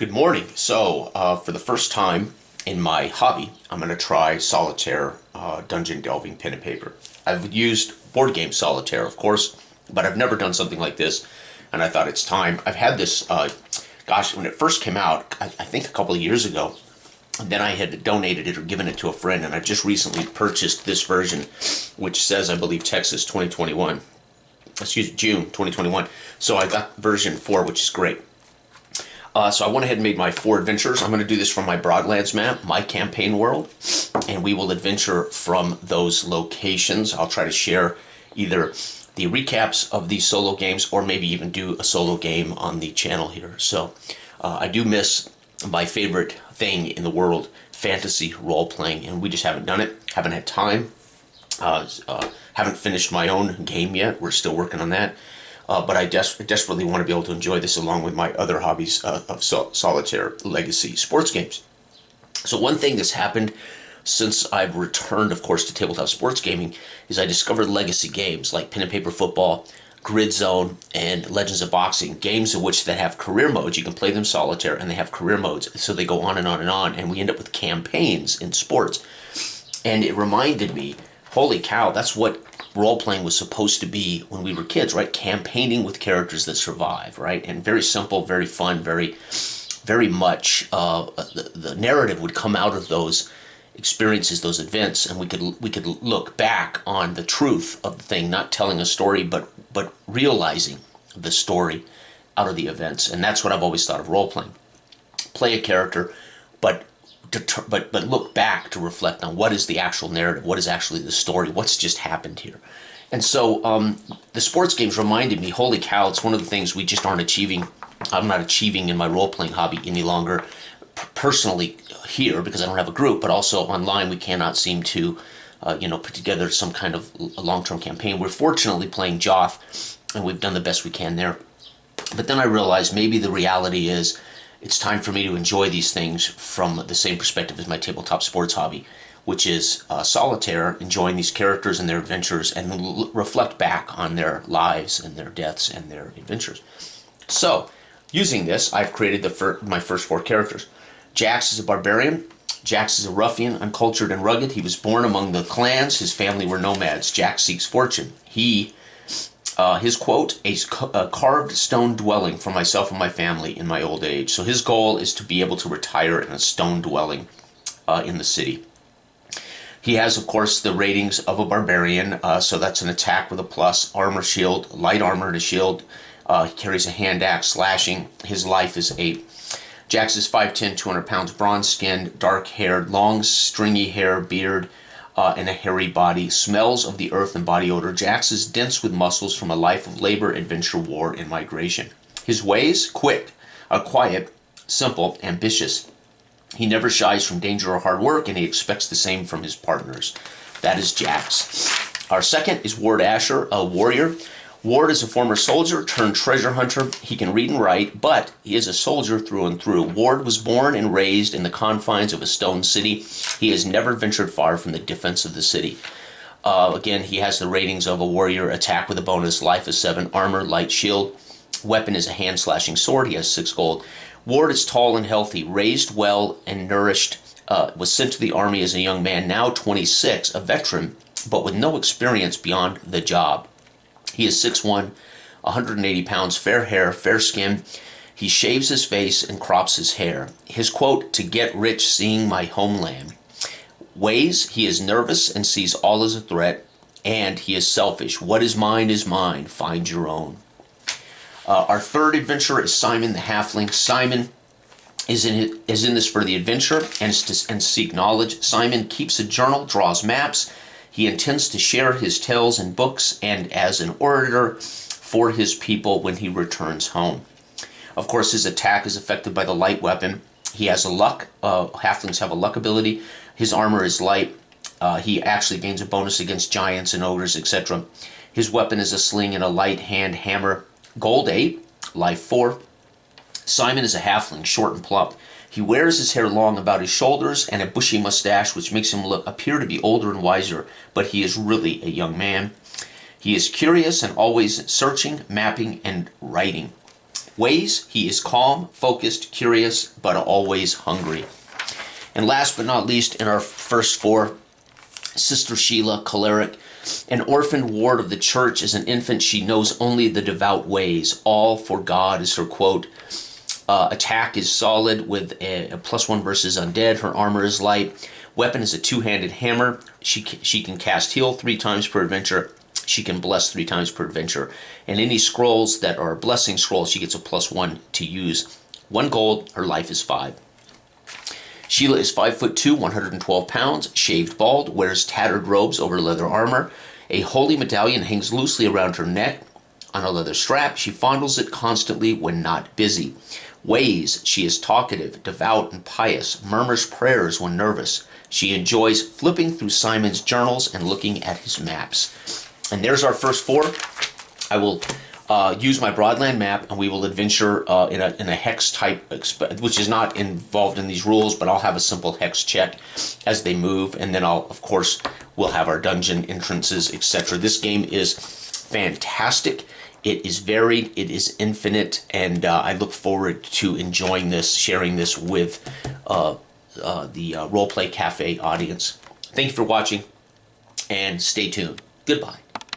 Good morning. For the first time in my hobby, I'm going to try solitaire dungeon delving pen and paper. I've used board game solitaire, of course, but I've never done something like this, and I thought it's time. I've had this, when it first came out, I think a couple of years ago, then I had donated it or given it to a friend, and I've just recently purchased this version, which says, I believe, Texas 2021. June 2021. So I got version 4, which is great. So I went ahead and made my 4 adventures. I'm going to do this from my Broadlands map, my campaign world, and we will adventure from those locations. I'll try to share either the recaps of these solo games or maybe even do a solo game on the channel here. So I do miss my favorite thing in the world, fantasy role-playing, and we just haven't done it, haven't had time, haven't finished my own game yet. We're still working on that. But I desperately want to be able to enjoy this along with my other hobbies of solitaire legacy sports games. So one thing that's happened since I've returned, of course, to tabletop sports gaming is I discovered legacy games like Pen and Paper Football, Grid Zone, and Legends of Boxing, games in which that have career modes. You can play them solitaire, and they have career modes, so they go on and on and on, and we end up with campaigns in sports. And it reminded me, holy cow, that's what role-playing was supposed to be when we were kids, right? Campaigning with characters that survive, right? And very simple, very fun, very much the narrative would come out of those experiences, those events, and we could look back on the truth of the thing, not telling a story, but realizing the story out of the events. And that's what I've always thought of role-playing. Play a character, but look back to reflect on what is the actual narrative, what is actually the story, what's just happened here. And so the sports games reminded me, holy cow, it's one of the things we just aren't achieving. I'm not achieving in my role-playing hobby any longer, personally here, because I don't have a group, but also online we cannot seem to put together some kind of a long-term campaign. We're fortunately playing Joth, and we've done the best we can there. But then I realized maybe the reality is it's time for me to enjoy these things from the same perspective as my tabletop sports hobby, which is solitaire, enjoying these characters and their adventures, and reflect back on their lives and their deaths and their adventures. So, using this, I've created my first 4 characters. Jax is a barbarian. Jax is a ruffian, uncultured and rugged. He was born among the clans. His family were nomads. Jax seeks fortune. His quote, a carved stone dwelling for myself and my family in my old age. So his goal is to be able to retire in a stone dwelling in the city. He has, of course, the ratings of a barbarian, so that's an attack with a plus, armor, shield, light armor and a shield. He carries a hand axe, slashing. His life is 8. Jax is 5'10", 200 pounds, bronze-skinned, dark-haired, long, stringy hair, beard, and a hairy body, smells of the earth and body odor. Jax is dense with muscles from a life of labor, adventure, war, and migration. His ways, quiet, simple, ambitious. He never shies from danger or hard work, and he expects the same from his partners. That is Jax. Our second is Ward Asher, a warrior. Ward is a former soldier turned treasure hunter. He can read and write, but he is a soldier through and through. Ward was born and raised in the confines of a stone city. He has never ventured far from the defense of the city. Again, he has the ratings of a warrior, attack with a bonus, life is 7, armor, light shield. Weapon is a hand-slashing sword. He has 6 gold. Ward is tall and healthy, raised well and nourished, was sent to the army as a young man, now 26, a veteran, but with no experience beyond the job. He is 6'1", 180 pounds, fair hair, fair skin. He shaves his face and crops his hair. His quote, to get rich seeing my homeland. Ways, he is nervous and sees all as a threat, and he is selfish. What is mine, find your own. Our third adventurer is Simon the Halfling. Simon is in this for the adventure and seek knowledge. Simon keeps a journal, draws maps. He intends to share his tales in books and as an orator for his people when he returns home. Of course, his attack is affected by the light weapon. He has a luck. Halflings have a luck ability. His armor is light. He actually gains a bonus against giants and ogres, etc. His weapon is a sling and a light hand hammer. Gold 8, life 4. Simon is a halfling, short and plump. He wears his hair long about his shoulders and a bushy mustache, which makes him appear to be older and wiser, but he is really a young man. He is curious and always searching, mapping, and writing. Ways, he is calm, focused, curious, but always hungry. And last but not least, in our first four, Sister Sheela, choleric. An orphaned ward of the church. As an infant, she knows only the devout ways. All for God is her quote. Attack is solid with a +1 versus undead. Her armor is light. Weapon is a two-handed hammer. She can cast heal 3 times per adventure. She can bless 3 times per adventure. And any scrolls that are blessing scrolls, she gets a +1 to use. 1 gold. Her life is 5. Sheela is 5'2", 112 pounds, shaved bald, wears tattered robes over leather armor. A holy medallion hangs loosely around her neck on a leather strap. She fondles it constantly when not busy. Ways, she is talkative, devout, and pious, murmurs prayers when nervous. She enjoys flipping through Simon's journals and looking at his maps. And there's our first 4. I will use my Broadland map, and we will adventure in a hex type, which is not involved in these rules, but I'll have a simple hex check as they move, and then we'll have our dungeon entrances, etc. This game is fantastic. It is varied, it is infinite, and I look forward to enjoying this, sharing this with the Roleplay Cafe audience. Thank you for watching, and stay tuned. Goodbye.